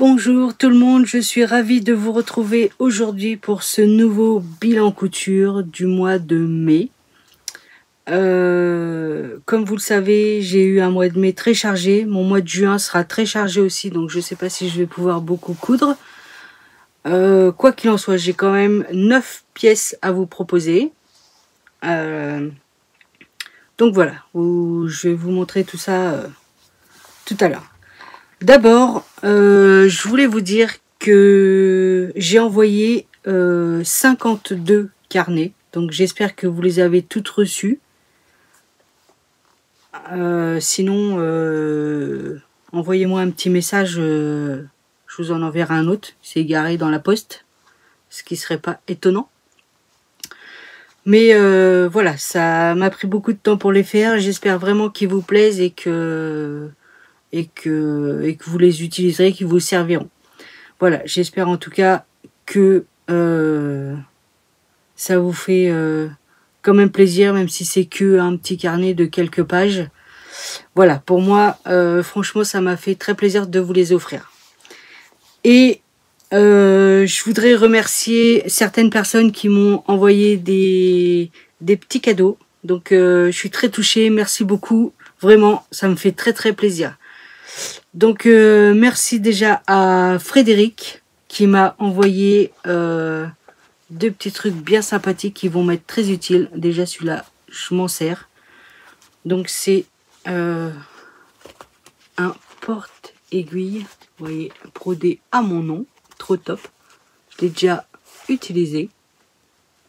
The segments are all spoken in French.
Bonjour tout le monde, je suis ravie de vous retrouver aujourd'hui pour ce nouveau bilan couture du mois de mai. Comme vous le savez, j'ai eu un mois de mai très chargé. Mon mois de juin sera très chargé aussi, donc je ne sais pas si je vais pouvoir beaucoup coudre. Quoi qu'il en soit, j'ai quand même 9 pièces à vous proposer. Donc voilà, je vais vous montrer tout ça tout à l'heure. D'abord, je voulais vous dire que j'ai envoyé 52 carnets. Donc j'espère que vous les avez toutes reçus. Sinon, envoyez-moi un petit message. Je vous en enverrai un autre. C'est égaré dans la poste. Ce qui serait pas étonnant. Mais voilà, ça m'a pris beaucoup de temps pour les faire. J'espère vraiment qu'ils vous plaisent et que vous les utiliserez, qu'ils vous serviront. Voilà, j'espère en tout cas que ça vous fait quand même plaisir, même si c'est que un petit carnet de quelques pages. Voilà, pour moi, franchement, ça m'a fait très plaisir de vous les offrir. Et je voudrais remercier certaines personnes qui m'ont envoyé des petits cadeaux. Donc, je suis très touchée. Merci beaucoup. Vraiment, ça me fait très, très plaisir. Donc, merci déjà à Frédéric qui m'a envoyé deux petits trucs bien sympathiques qui vont m'être très utiles. Déjà, celui-là, je m'en sers. Donc, c'est un porte-aiguille, vous voyez, brodé à mon nom. Trop top. Je l'ai déjà utilisé.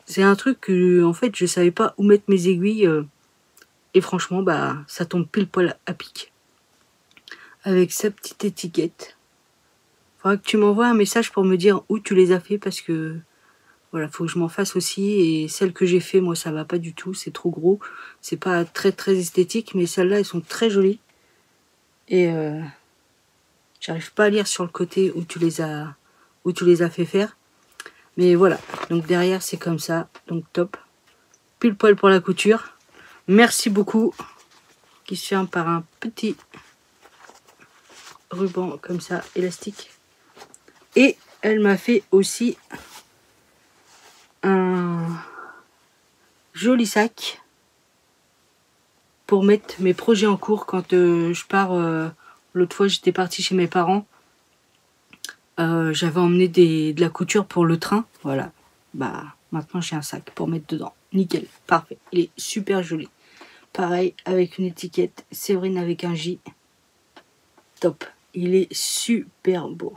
C'est un truc que, en fait, je savais pas où mettre mes aiguilles. Et franchement, bah, ça tombe pile poil à pic. Avec sa petite étiquette. Faudra que tu m'envoies un message pour me dire où tu les as fait, parce que voilà, faut que je m'en fasse aussi. Et celles que j'ai fait, moi, ça va pas du tout. C'est trop gros. C'est pas très très esthétique, mais celles-là, elles sont très jolies. Et j'arrive pas à lire sur le côté où tu les as fait faire. Mais voilà. Donc derrière, c'est comme ça. Donc top. Pile poil pour la couture. Merci beaucoup. Qui se ferme par un petit ruban comme ça, élastique. Et elle m'a fait aussi un joli sac pour mettre mes projets en cours quand je pars. L'autre fois, j'étais partie chez mes parents. J'avais emmené de la couture pour le train. Voilà. Bah, maintenant, j'ai un sac pour mettre dedans. Nickel. Parfait. Il est super joli. Pareil, avec une étiquette. Séverine avec un J. Top. Il est super beau.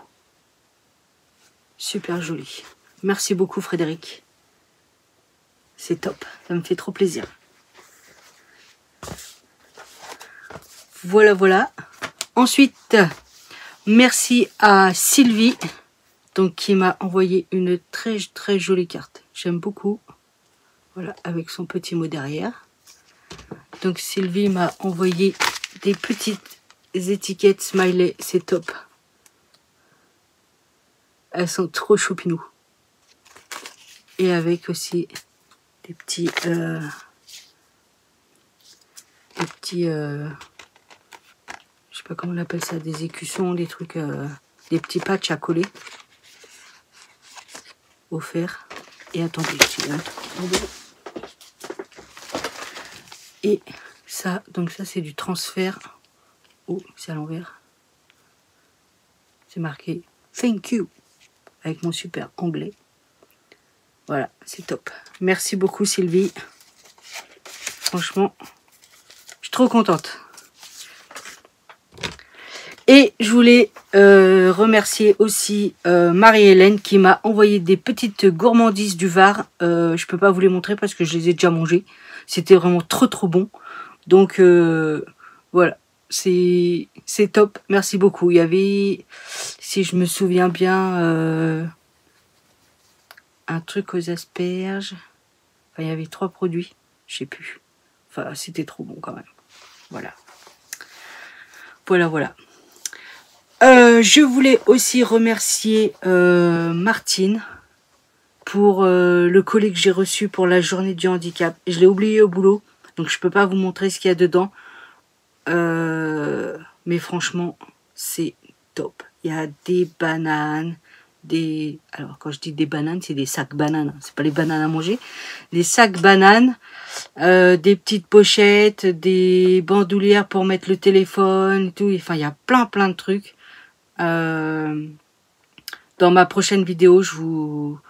Super joli. Merci beaucoup, Frédéric. C'est top. Ça me fait trop plaisir. Voilà, voilà. Ensuite, merci à Sylvie, donc qui m'a envoyé une très très jolie carte. J'aime beaucoup. Voilà, avec son petit mot derrière. Donc Sylvie m'a envoyé des petites étiquettes smiley. C'est top. Elles sont trop choupinous. Et avec aussi des petits je sais pas comment on appelle ça, des écussons, des trucs, des petits patchs à coller offerts. Et attendez, j'ai un truc qui tombe. Et ça, donc ça c'est du transfert. Oh, c'est à l'envers. C'est marqué thank you avec mon super anglais. Voilà, c'est top. Merci beaucoup Sylvie. Franchement, je suis trop contente. Et je voulais remercier aussi Marie-Hélène qui m'a envoyé des petites gourmandises du Var. Je peux pas vous les montrer parce que je les ai déjà mangées. C'était vraiment trop trop bon. Donc voilà, c'est top. Merci beaucoup. Il y avait, si je me souviens bien, un truc aux asperges. Enfin, il y avait 3 produits. Je sais plus. Enfin, c'était trop bon quand même. Voilà. Voilà, voilà. Je voulais aussi remercier Martine pour le colis que j'ai reçu pour la journée du handicap. Je l'ai oublié au boulot, donc je peux pas vous montrer ce qu'il y a dedans. Mais franchement, c'est top. Il y a des bananes, alors quand je dis des bananes, c'est des sacs bananes, c'est pas les bananes à manger. Des sacs bananes, des petites pochettes, des bandoulières pour mettre le téléphone, tout. Enfin, il y a plein de trucs. Dans ma prochaine vidéo, je vous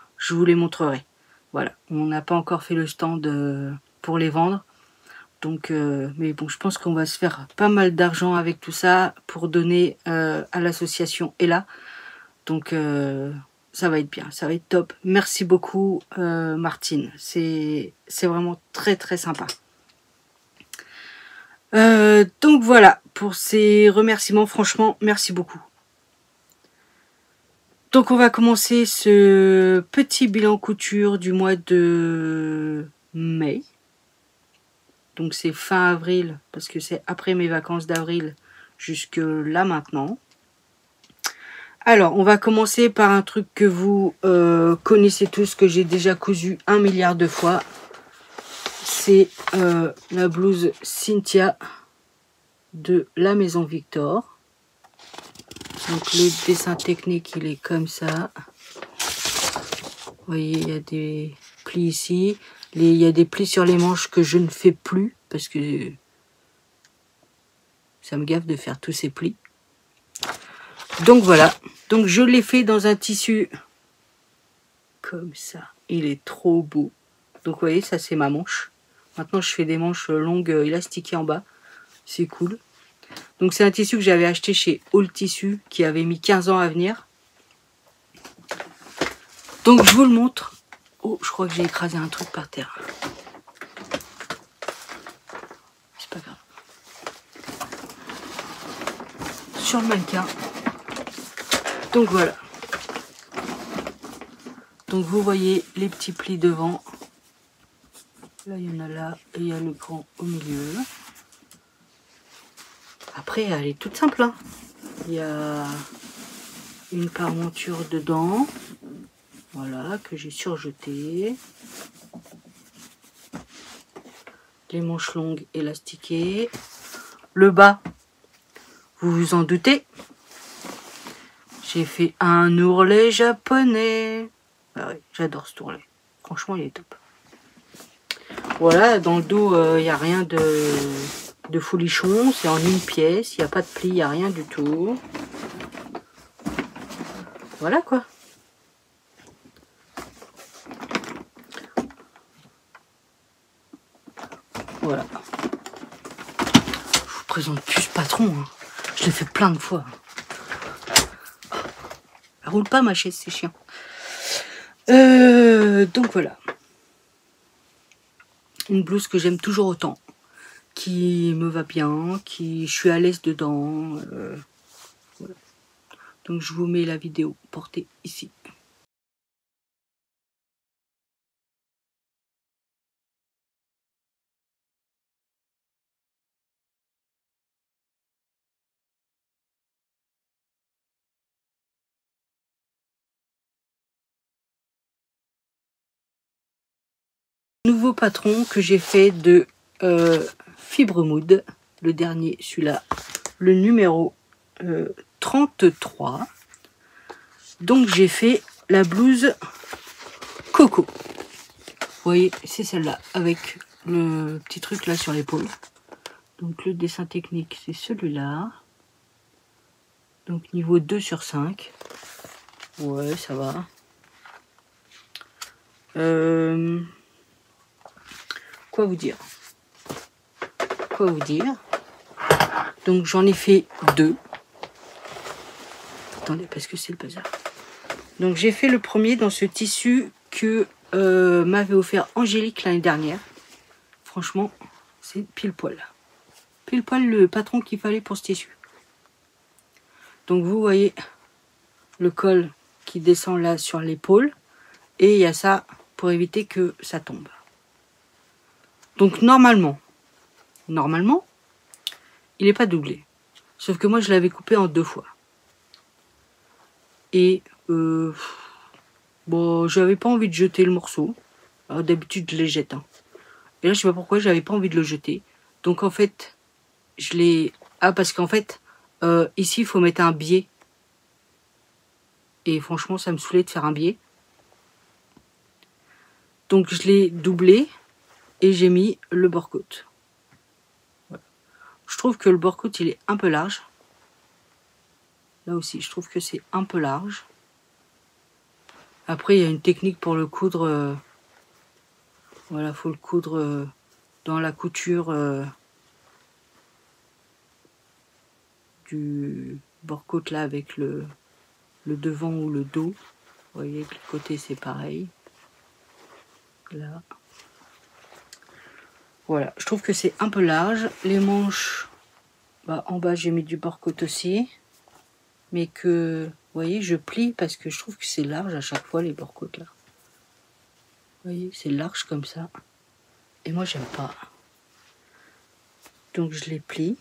les montrerai. Voilà, on n'a pas encore fait le stand pour les vendre. Donc, mais bon, je pense qu'on va se faire pas mal d'argent avec tout ça pour donner à l'association Ella. Donc, ça va être bien, ça va être top. Merci beaucoup, Martine. C'est vraiment très sympa. Donc voilà, pour ces remerciements, franchement, merci beaucoup. Donc on va commencer ce petit bilan couture du mois de mai. Donc c'est fin avril, parce que c'est après mes vacances d'avril jusque là maintenant. Alors, on va commencer par un truc que vous connaissez tous, que j'ai déjà cousu 1 milliard de fois. C'est la blouse Cynthia de la Maison Victor. Donc le dessin technique, il est comme ça. Vous voyez, il y a des plis ici. Il y a des plis sur les manches que je ne fais plus, parce que ça me gaffe de faire tous ces plis. Donc voilà, donc je l'ai fait dans un tissu comme ça. Il est trop beau. Donc vous voyez, ça c'est ma manche. Maintenant je fais des manches longues élastiquées en bas. C'est cool. Donc c'est un tissu que j'avais acheté chez All Tissu, qui avait mis 15 ans à venir. Donc je vous le montre. Oh, je crois que j'ai écrasé un truc par terre. C'est pas grave. Sur le mannequin. Donc voilà. Donc vous voyez les petits plis devant. Là il y en a là et il y a le grand au milieu. Après elle est toute simple. Hein. Il y a une parmenture dedans. Voilà, que j'ai surjeté. Les manches longues élastiquées. Le bas, vous vous en doutez. J'ai fait un ourlet japonais. Ah oui, j'adore cet ourlet. Franchement, il est top. Voilà, dans le dos, il n'y a rien de folichon. C'est en une pièce. Il n'y a pas de pli, il n'y a rien du tout. Voilà quoi. Voilà. Je vous présente plus ce patron. Hein. Je l'ai fait plein de fois. Elle roule pas ma chaise, c'est chiant. Donc voilà. Une blouse que j'aime toujours autant. Qui me va bien. Je suis à l'aise dedans. Voilà. Donc je vous mets la vidéo portée ici. Nouveau patron que j'ai fait de Fibre Mood, le dernier, celui-là, le numéro 33. Donc j'ai fait la blouse Coco. Vous voyez, c'est celle-là, avec le petit truc là sur l'épaule. Donc le dessin technique, c'est celui-là. Donc niveau 2 sur 5. Ouais, ça va. Quoi vous dire? Donc j'en ai fait 2. Attendez, parce que c'est le bazar. Donc j'ai fait le premier dans ce tissu que m'avait offert Angélique l'année dernière. Franchement, c'est pile poil. Pile poil le patron qu'il fallait pour ce tissu. Donc vous voyez le col qui descend là sur l'épaule. Et il y a ça pour éviter que ça tombe. Donc normalement, il n'est pas doublé. Sauf que moi je l'avais coupé en 2 fois. Et bon, j'avais pas envie de jeter le morceau. D'habitude je les jette. Hein. Et là je sais pas pourquoi j'avais pas envie de le jeter. Donc en fait, je l'ai... Ah parce qu'en fait, ici il faut mettre un biais. Et franchement, ça me saoulait de faire un biais. Donc je l'ai doublé et j'ai mis le bord-côte. Voilà. Je trouve que le bord-côte, il est un peu large. Là aussi, je trouve que c'est un peu large. Après, il y a une technique pour le coudre. Voilà, faut le coudre dans la couture du bord-côte là avec le devant ou le dos. Vous voyez que le côté c'est pareil. Là. Voilà, je trouve que c'est un peu large. Les manches, bah, en bas j'ai mis du bord-côte aussi. Mais que, vous voyez, je plie parce que je trouve que c'est large à chaque fois les bord-côtes là. Vous voyez, c'est large comme ça. Et moi j'aime pas. Donc je les plie.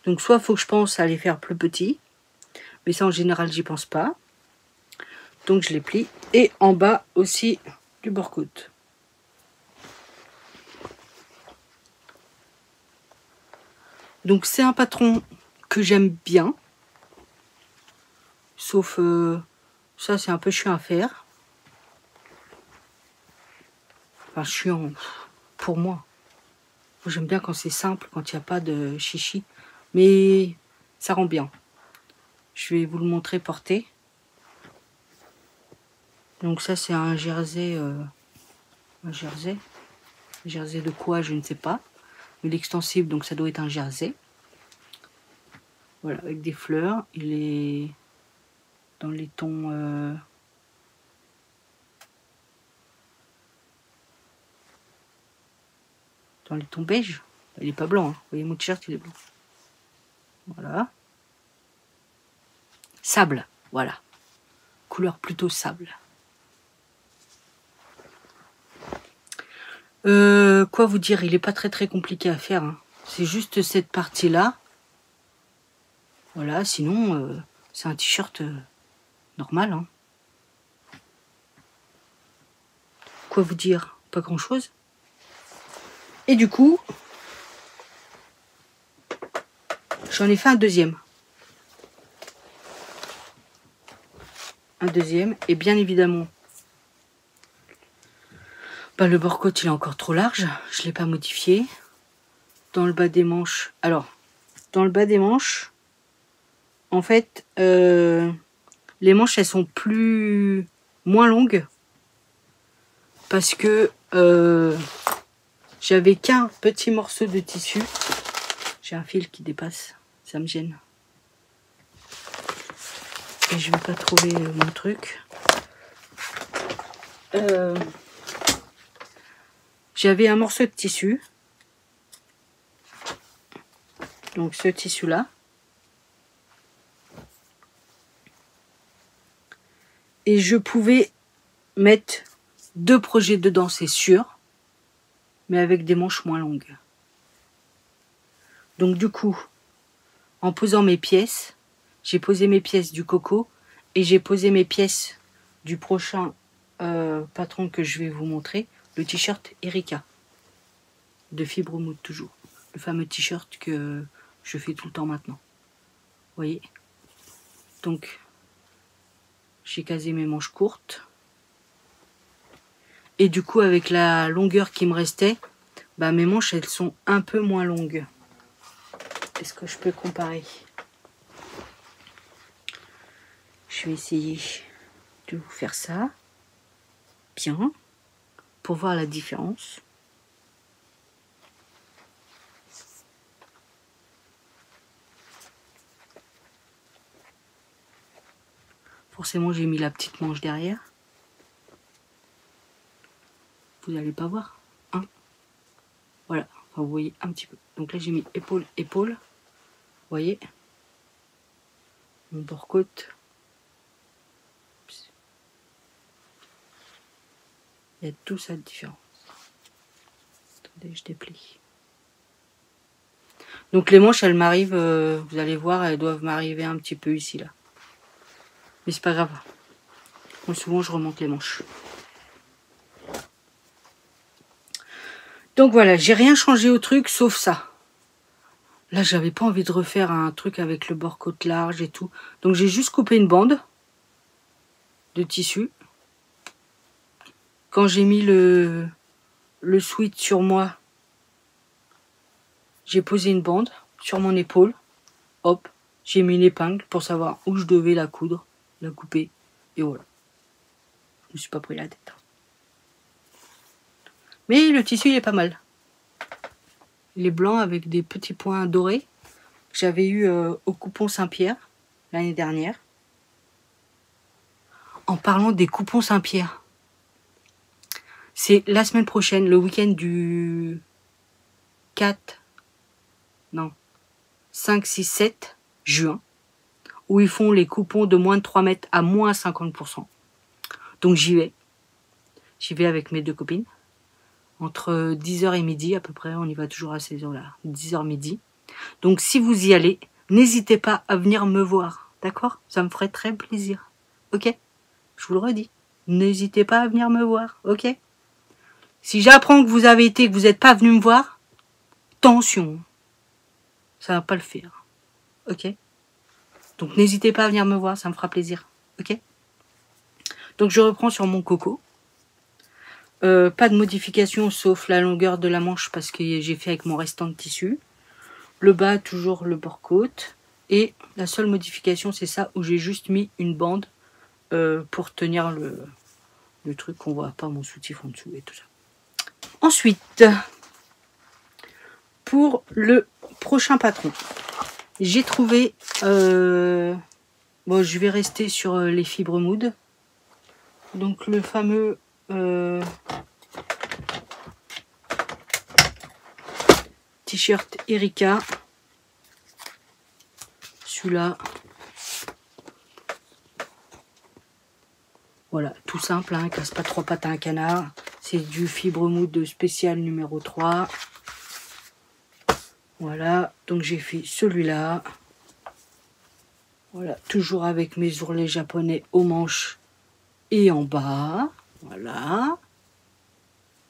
Donc soit il faut que je pense à les faire plus petits. Mais ça en général j'y pense pas. Donc je les plie. Et en bas aussi du bord-côte. Donc c'est un patron que j'aime bien. Sauf ça c'est un peu chiant à faire. Enfin chiant pour moi. J'aime bien quand c'est simple, quand il n'y a pas de chichi. Mais ça rend bien. Je vais vous le montrer porté. Donc ça c'est un jersey. Un jersey. Un jersey de quoi je ne sais pas. Mais l'extensible donc ça doit être un jersey. Voilà, avec des fleurs. Il est dans les tons... dans les tons beige. Il n'est pas blanc. Hein. Vous voyez mon t-shirt il est blanc. Voilà. Sable. Voilà. Couleur plutôt sable. Quoi vous dire, il n'est pas très compliqué à faire. Hein. C'est juste cette partie-là. Voilà, sinon, c'est un t-shirt normal. Hein. Quoi vous dire, pas grand-chose. Et du coup, j'en ai fait un deuxième. Un deuxième, et bien évidemment, bah, le bord-côte il est encore trop large, je ne l'ai pas modifié. Dans le bas des manches, alors, dans le bas des manches, en fait, les manches elles sont moins longues parce que j'avais qu'un petit morceau de tissu. J'ai un fil qui dépasse, ça me gêne. Et je vais pas trouver mon truc. J'avais un morceau de tissu. Donc ce tissu là. Et je pouvais mettre 2 projets dedans, c'est sûr. Mais avec des manches moins longues. Donc du coup, en posant mes pièces, j'ai posé mes pièces du coco et j'ai posé mes pièces du prochain patron que je vais vous montrer, le t-shirt Erika de Fibre Mood toujours, le fameux t-shirt que je fais tout le temps maintenant. Vous voyez, donc j'ai casé mes manches courtes et du coup avec la longueur qui me restait, bah, mes manches elles sont un peu moins longues. Est-ce que je peux comparer? Je vais essayer de vous faire ça bien pour voir la différence. Forcément, j'ai mis la petite manche derrière. Vous n'allez pas voir, hein? Voilà, enfin, vous voyez un petit peu. Donc là, j'ai mis épaule, épaule. Vous voyez? Mon bord-côte. Il y a tout ça de différence. Attendez, je déplie. Donc les manches, elles m'arrivent, vous allez voir, elles doivent m'arriver un petit peu ici, là. Mais c'est pas grave. Moi, souvent, je remonte les manches. Donc voilà, j'ai rien changé au truc, sauf ça. Là, j'avais pas envie de refaire un truc avec le bord-côte large et tout. Donc j'ai juste coupé une bande. de tissu. Quand j'ai mis le sweat sur moi, j'ai posé une bande sur mon épaule. Hop, j'ai mis une épingle pour savoir où je devais la coudre, la couper. Et voilà. Je me suis pas pris la tête. Mais le tissu, il est pas mal. Il est blanc avec des petits points dorés. J'avais eu au coupon Saint-Pierre l'année dernière. En parlant des coupons Saint-Pierre, c'est la semaine prochaine, le week-end du 4, non, 5, 6, 7 juin, où ils font les coupons de moins de 3 mètres à moins 50%. Donc j'y vais. J'y vais avec mes deux copines. Entre 10h et midi à peu près, on y va toujours à ces heures-là, 10h midi. Donc si vous y allez, n'hésitez pas à venir me voir, d'accord? Ça me ferait très plaisir, ok? Je vous le redis, n'hésitez pas à venir me voir, ok? Si j'apprends que vous avez été, que vous n'êtes pas venu me voir, tension, ça va pas le faire, ok? Donc n'hésitez pas à venir me voir, ça me fera plaisir, ok? Donc je reprends sur mon coco. Pas de modification sauf la longueur de la manche parce que j'ai fait avec mon restant de tissu. Le bas, toujours le bord-côte. Et la seule modification, c'est ça où j'ai juste mis une bande pour tenir le truc qu'on voit pas mon soutif en dessous et tout ça. Ensuite, pour le prochain patron, j'ai trouvé... bon, je vais rester sur les fibres mood. Donc le fameux... t-shirt Erika. Celui-là. Voilà, tout simple, hein, casse pas trois pattes à un canard. C'est du fibre mood spécial numéro 3. Voilà, donc j'ai fait celui-là. Voilà, toujours avec mes ourlets japonais aux manches et en bas. Voilà.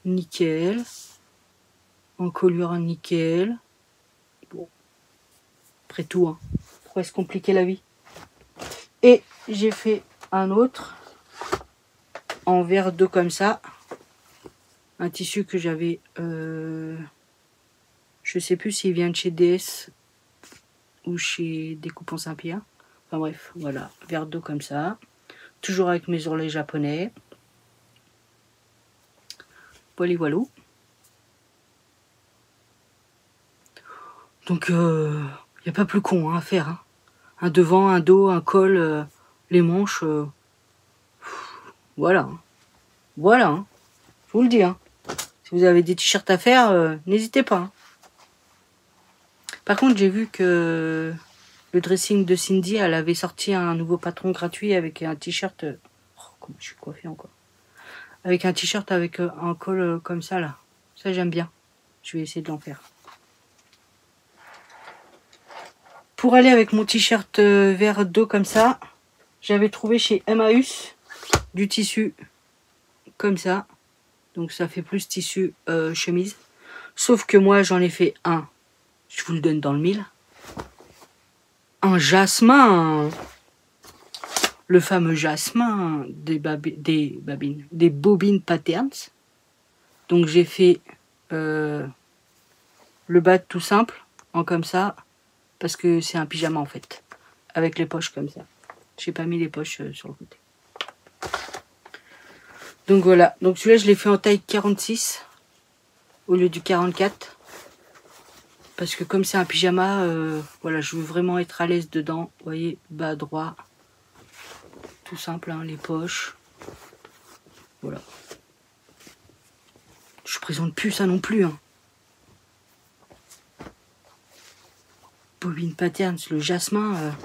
Nickel. En colure nickel. Bon. Après tout, hein. Pourquoi se compliquer la vie? Et j'ai fait un autre en verre d'eau comme ça. Un tissu que j'avais... je sais plus s'il vient de chez DS ou chez Découpons Saint-Pierre. Enfin bref, voilà. Verre d'eau comme ça. Toujours avec mes ourlets japonais. Voilà, voilà. Donc, il n'y a pas plus con hein, à faire. Hein. Un devant, un dos, un col, les manches. Voilà. Hein. Voilà. Hein. Je vous le dis. Hein. Si vous avez des t-shirts à faire, n'hésitez pas. Hein. Par contre, j'ai vu que le dressing de Cindy, elle avait sorti un nouveau patron gratuit avec un t-shirt. Oh, comment je suis coiffée encore. Avec un t-shirt avec un col comme ça, là. Ça, j'aime bien. Je vais essayer de l'en faire. Pour aller avec mon t-shirt vert d'eau comme ça, j'avais trouvé chez Emmaüs du tissu comme ça. Donc ça fait plus tissu chemise. Sauf que moi, j'en ai fait un. Je vous le donne dans le mille. Un jasmin. Le fameux jasmin des bobines patterns. Donc j'ai fait le bas tout simple, en comme ça. Parce que c'est un pyjama en fait. Avec les poches comme ça. J'ai pas mis les poches sur le côté. Donc voilà. Donc celui-là, je l'ai fait en taille 46 au lieu du 44. Parce que comme c'est un pyjama, voilà, je veux vraiment être à l'aise dedans. Vous voyez, bas droit. Tout simple, hein, les poches. Voilà. Je présente plus ça non plus. Hein. Bobine Patterns, le jasmin,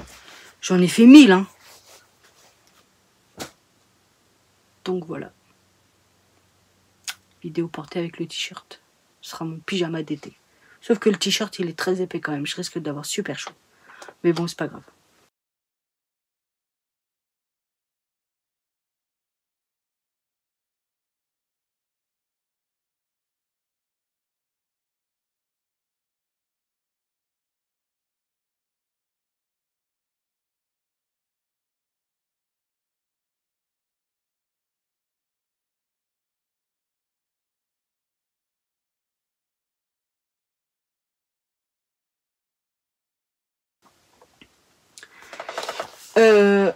j'en ai fait 1000. Hein. Donc voilà. Vidéo portée avec le t-shirt. Ce sera mon pyjama d'été. Sauf que le t-shirt, il est très épais quand même. Je risque d'avoir super chaud. Mais bon, c'est pas grave.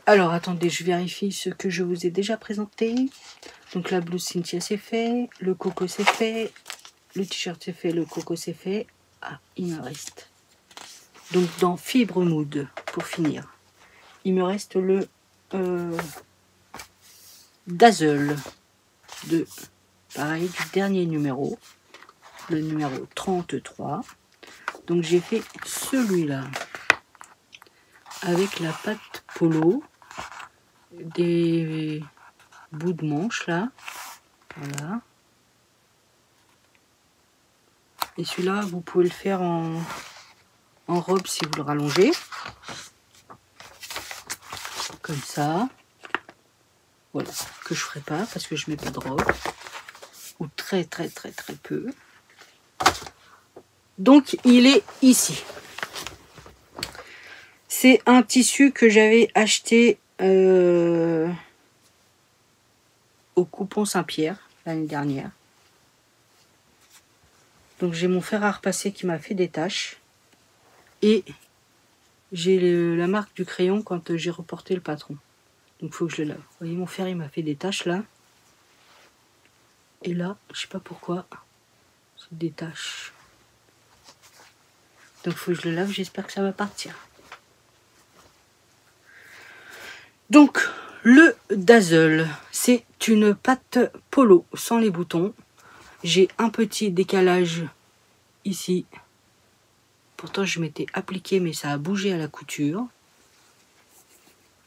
Alors, attendez, je vérifie ce que je vous ai déjà présenté. Donc, la blouse Cynthia, c'est fait. Le coco, c'est fait. Le t-shirt, c'est fait. Le coco, c'est fait. Ah, il me reste. Donc, dans Fibre Mood, pour finir, il me reste le Dazzle pareil, du dernier numéro. Le numéro 33. Donc, j'ai fait celui-là. Avec la patte polo. Des bouts de manche là, voilà. Et celui-là, vous pouvez le faire en robe si vous le rallongez, comme ça. Voilà, que je ferai pas parce que je mets pas de robe, ou très peu. Donc il est ici. C'est un tissu que j'avais acheté au Coupon Saint-Pierre l'année dernière. Donc j'ai mon fer à repasser qui m'a fait des taches. Et j'ai la marque du crayon quand j'ai reporté le patron. Donc il faut que je le lave. Vous voyez, mon fer il m'a fait des taches là. Et là, je sais pas pourquoi, c'est des taches. Donc il faut que je le lave, j'espère que ça va partir. Donc le Dazzle, c'est une patte polo sans les boutons. J'ai un petit décalage ici. Pourtant je m'étais appliqué mais ça a bougé à la couture.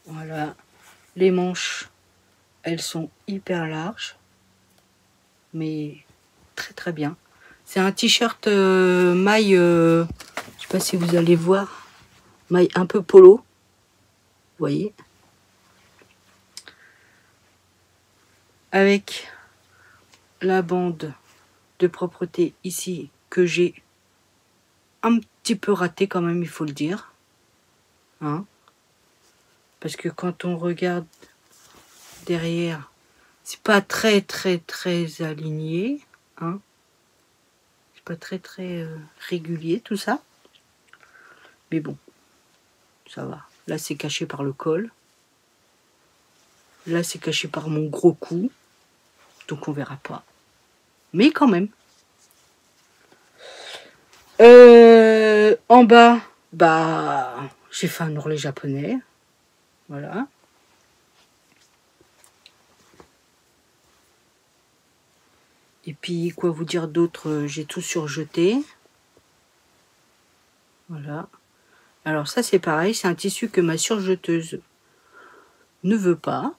Voilà. Les manches, elles sont hyper larges. Mais très bien. C'est un t-shirt maille, je sais pas si vous allez voir, maille un peu polo. Vous voyez. Avec la bande de propreté ici que j'ai un petit peu raté quand même, il faut le dire. Hein, parce que quand on regarde derrière, c'est pas très aligné. Hein, c'est pas très régulier tout ça. Mais bon, ça va. Là c'est caché par le col. Là c'est caché par mon gros cou. Donc on verra pas. Mais quand même. En bas, bah j'ai fait un ourlet japonais. Voilà. Et puis quoi vous dire d'autre, j'ai tout surjeté. Voilà. Alors ça c'est pareil, c'est un tissu que ma surjeteuse ne veut pas.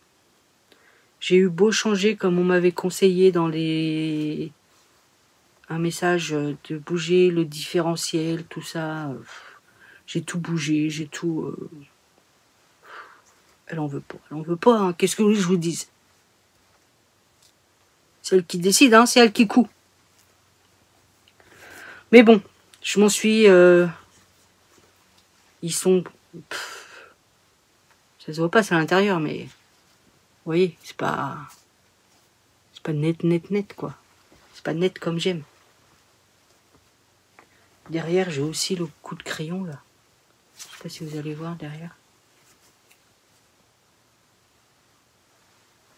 J'ai eu beau changer comme on m'avait conseillé dans un message de bouger le différentiel, tout ça. J'ai tout bougé, j'ai tout... Elle en veut pas. Elle en veut pas, hein. Qu'est-ce que je vous dise? C'est elle qui décide, hein. C'est elle qui coud. Mais bon, je m'en suis... Ils sont... ça se voit pas, c'est à l'intérieur, mais... Vous voyez, c'est pas... C'est pas net, quoi. C'est pas net comme j'aime. Derrière, j'ai aussi le coup de crayon, là. Je sais pas si vous allez voir derrière.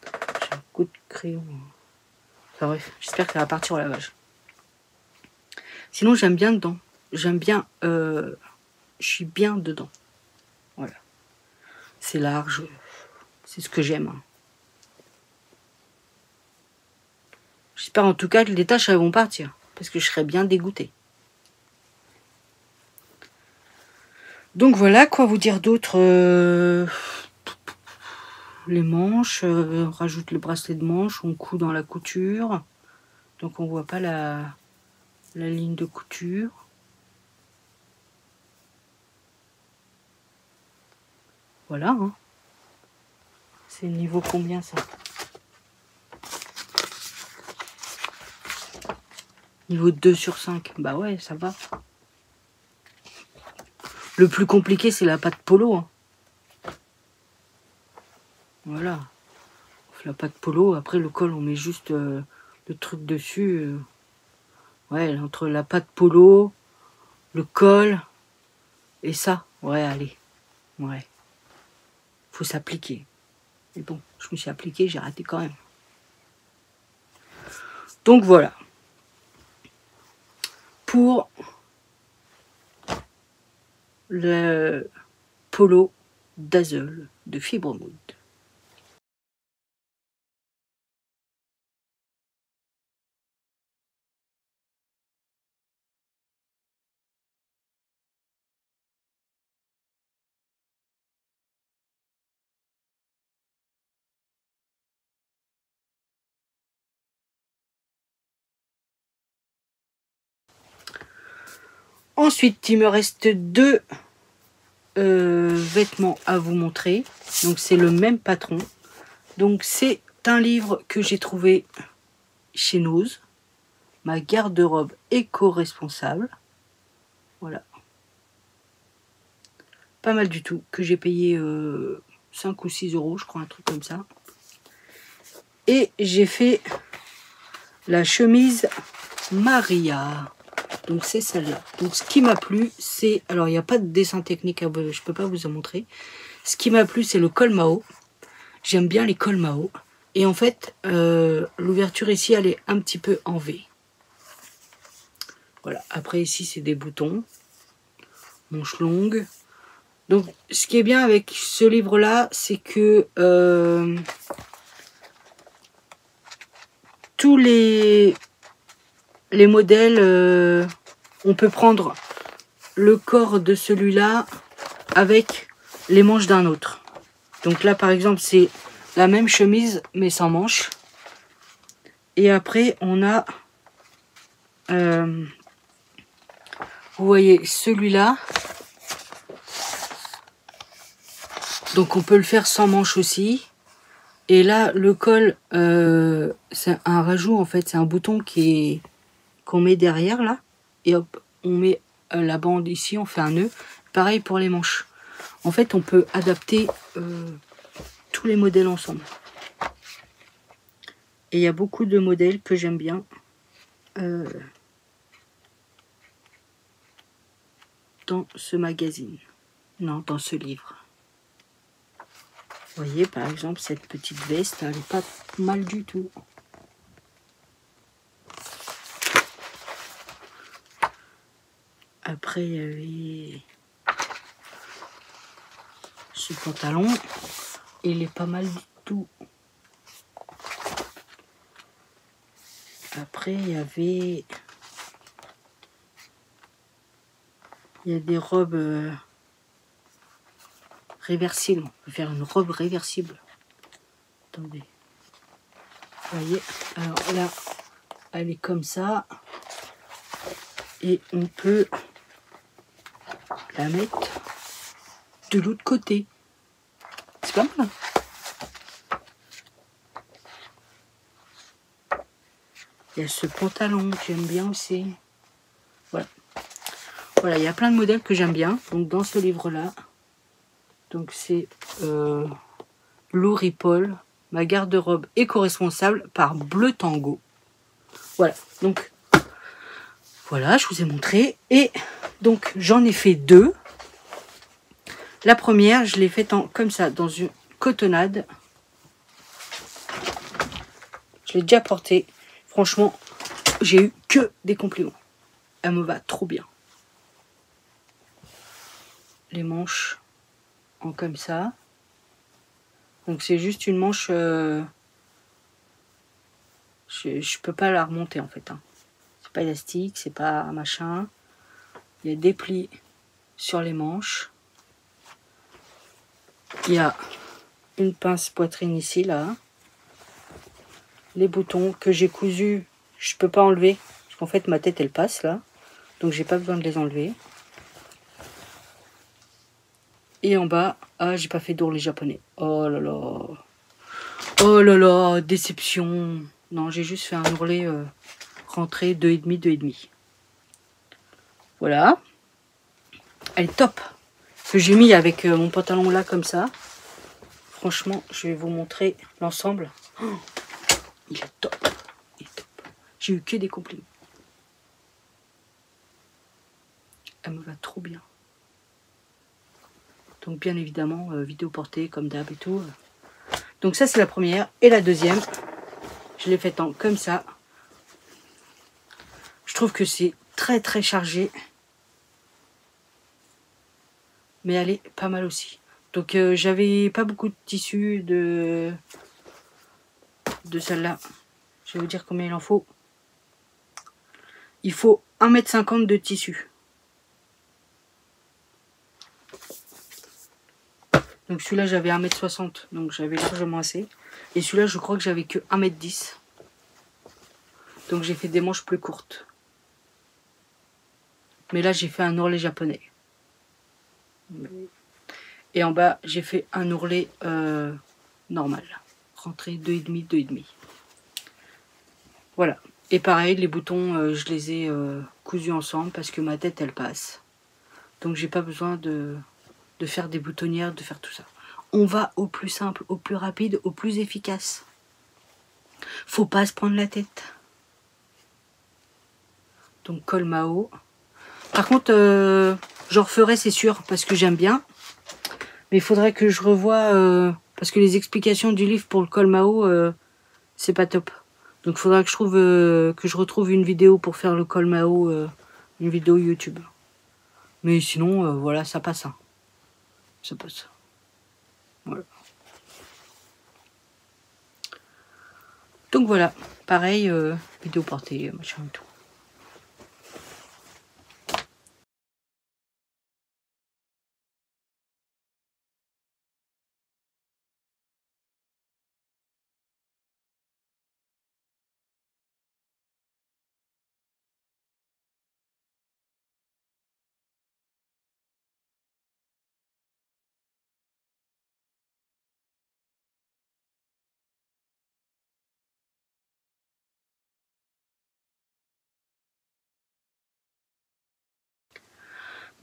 J'ai un coup de crayon. Enfin bref, j'espère que ça va partir au lavage. Sinon, j'aime bien dedans. J'aime bien... je suis bien dedans. Voilà. C'est large. C'est ce que j'aime. Hein. J'espère en tout cas que les tâches elles vont partir. Parce que je serais bien dégoûtée. Donc voilà, quoi vous dire d'autre, les manches, on rajoute le bracelet de manche, on coud dans la couture. Donc on voit pas la ligne de couture. Voilà. Hein. C'est niveau combien ça? Niveau 2 sur 5. Bah ouais, ça va. Le plus compliqué, c'est la patte polo. Hein. Voilà. On fait la patte polo. Après, le col, on met juste le truc dessus. Ouais, entre la patte polo, le col et ça. Ouais, allez. Ouais. faut s'appliquer. Mais bon, je me suis appliquée, j'ai raté quand même. Donc voilà. Pour le polo Dazzle de Fibromood. Ensuite, il me reste deux vêtements à vous montrer. Donc c'est le même patron. Donc c'est un livre que j'ai trouvé chez Nose. Ma garde-robe éco-responsable. Voilà. Pas mal du tout. Que j'ai payé 5 ou 6 euros, je crois, un truc comme ça. Et j'ai fait la chemise Maria. Donc c'est celle-là. Donc ce qui m'a plu, c'est... Alors il n'y a pas de dessin technique, je ne peux pas vous en montrer. Ce qui m'a plu, c'est le col Mao. J'aime bien les cols Mao. Et en fait, l'ouverture ici, elle est un petit peu en V. Voilà. Après ici, c'est des boutons. Manches longues. Donc ce qui est bien avec ce livre-là, c'est que tous les modèles, on peut prendre le corps de celui-là avec les manches d'un autre. Donc là, par exemple, c'est la même chemise, mais sans manches. Et après, on a... vous voyez, celui-là. Donc on peut le faire sans manches aussi. Et là, le col, c'est un rajout, en fait. C'est un bouton qu'on met derrière, là. Et hop, on met la bande ici, on fait un nœud. Pareil pour les manches. En fait, on peut adapter tous les modèles ensemble. Et il y a beaucoup de modèles que j'aime bien. Dans ce magazine. Non, dans ce livre. Vous voyez, par exemple, cette petite veste, elle n'est pas mal du tout. Après, il y avait ce pantalon. Il est pas mal du tout. Après, il y avait... Il y a des robes réversibles. On peut faire une robe réversible. Attendez. Vous voyez, alors là, elle est comme ça. Et on peut la mettre de l'autre côté. C'est pas mal. Il y a ce pantalon que j'aime bien aussi. Voilà. Voilà, il y a plein de modèles que j'aime bien. Donc dans ce livre-là, donc c'est Lou Ripoll, ma garde-robe éco-responsable par Bleu Tango. Voilà, donc voilà, je vous ai montré. Et donc j'en ai fait deux. La première, je l'ai faite comme ça, dans une cotonnade. Je l'ai déjà portée. Franchement, j'ai eu que des compliments. Elle me va trop bien. Les manches en comme ça. Donc c'est juste une manche... je peux pas la remonter en fait. Hein. C'est pas élastique, c'est pas machin. Il y a des plis sur les manches. Il y a une pince poitrine ici, là. Les boutons que j'ai cousus, je peux pas enlever. Parce qu'en fait, ma tête, elle passe là. Donc, j'ai pas besoin de les enlever. Et en bas, ah, j'ai pas fait d'ourlet japonais. Oh là là. Oh là là, déception. Non, j'ai juste fait un ourlet rentré 2,5, 2,5. Voilà. Elle est top. Que j'ai mis avec mon pantalon là, comme ça. Franchement, je vais vous montrer l'ensemble. Oh, il est top. Il est top. J'ai eu que des compliments. Elle me va trop bien. Donc bien évidemment, vidéo portée comme d'hab et tout. Donc ça c'est la première. Et la deuxième, je l'ai faite en comme ça. Je trouve que c'est très très chargé. Mais elle est pas mal aussi. Donc j'avais pas beaucoup de tissu de celle-là. Je vais vous dire combien il en faut. Il faut 1,50 m de tissu. Donc celui-là j'avais 1,60 m. Donc j'avais largement assez. Et celui-là je crois que j'avais que 1,10 m. Donc j'ai fait des manches plus courtes. Mais là j'ai fait un ourlet japonais. Et en bas j'ai fait un ourlet normal. Rentrée 2,5, 2,5. Voilà. Et pareil, les boutons, je les ai cousus ensemble parce que ma tête, elle passe. Donc, j'ai pas besoin de faire des boutonnières, de faire tout ça. On va au plus simple, au plus rapide, au plus efficace. Faut pas se prendre la tête. Donc, col Mao. Par contre, j'en referai, c'est sûr, parce que j'aime bien. Mais il faudrait que je revoie, parce que les explications du livre pour le col Mao, c'est pas top. Donc il faudra que je retrouve une vidéo pour faire le col Mao, une vidéo YouTube. Mais sinon, voilà, ça passe. Hein. Ça passe. Voilà. Donc voilà, pareil, vidéo portée, machin et tout.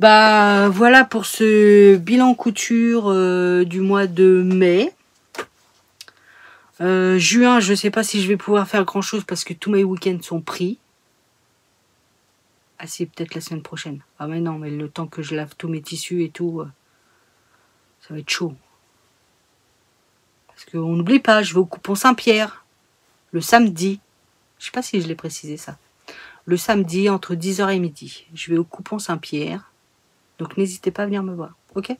Bah voilà pour ce bilan couture du mois de mai. Juin, je sais pas si je vais pouvoir faire grand chose parce que tous mes week-ends sont pris. Ah c'est peut-être la semaine prochaine. Ah mais non, mais le temps que je lave tous mes tissus et tout, ça va être chaud. Parce qu'on n'oublie pas, je vais au Coupon Saint-Pierre le samedi. Je sais pas si je l'ai précisé ça. Le samedi entre 10 h et midi. Je vais au Coupon Saint-Pierre. Donc n'hésitez pas à venir me voir. Ok.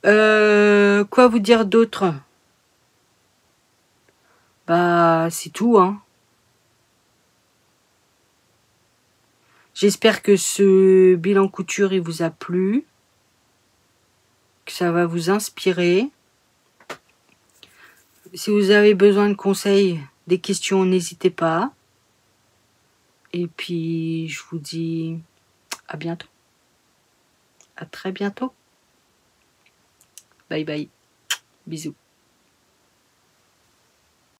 Quoi vous dire d'autre? Bah c'est tout hein. J'espère que ce bilan couture il vous a plu. Que ça va vous inspirer. Si vous avez besoin de conseils, des questions, n'hésitez pas. Et puis je vous dis à bientôt. À très bientôt. Bye bye. Bisous.